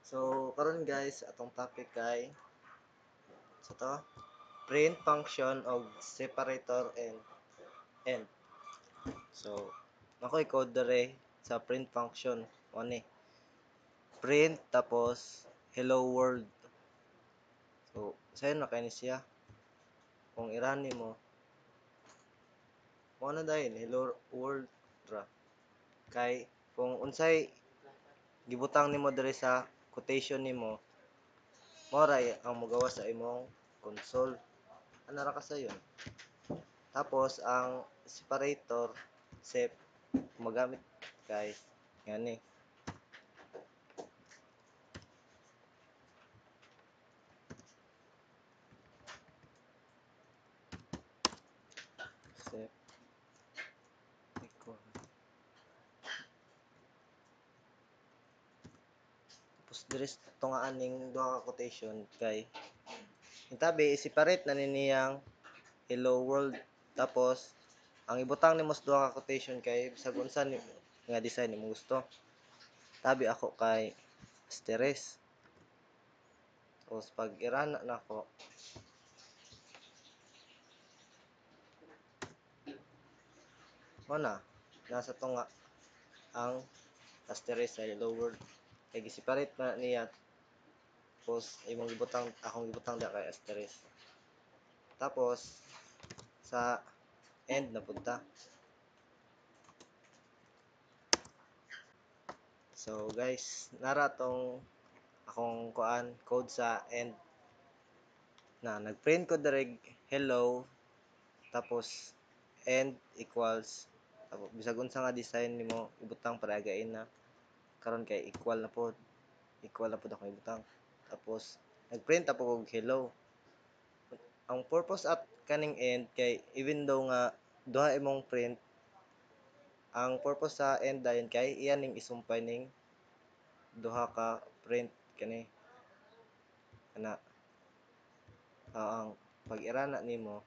So, karon guys, atong topic kay sa to, print function of separator and end. So, nakoy code dere sa print function o ni print tapos hello world. So, sayo na kay ni siya. Kung irani mo, mo na dahil hello world ra. Kay kung unsay gibutang nimo dere sa quotation nimo, mo ra ang mogawas sa imong console. Ano ra kasayon? Tapos ang separator sep magamit kay ngani sep equal. Tapos diri tunga aning duha ka quotation kay hintabi i-separate na niyang hello world. Tapos ang ibutang nimo sa duha ka quotation kay bisag unsa ni nga design nimo gusto. Tabi ako kay asterisk. Tapos pag irana nako mo na nasa tunga ang asterisk sa hello world kay gi-separate na niya. Tapos imong gibutang akong gibutang da kay asterisk. Tapos sa end na punta. So guys, nara tong akong kuan code sa end na nagprint ko direg hello tapos end equals tapos bisag unsa nga design nimo ibutang para again na karon kay equal na pod ako ibutang. Tapos nagprint ako og hello. Ang purpose at kaning end kay even though nga duha imong print, ang purpose sa end dayon kay iyan ning isumpay ning duha ka print kani ana ang pag-irana nimo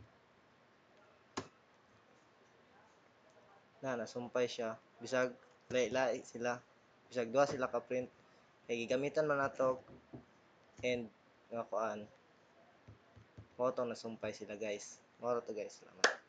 na nasumpay siya bisag lahi-lahi sila bisag duha sila ka print kay gigamitan man nato end nga kuan mo to nasumpay sila guys. Mao to guys, salamat.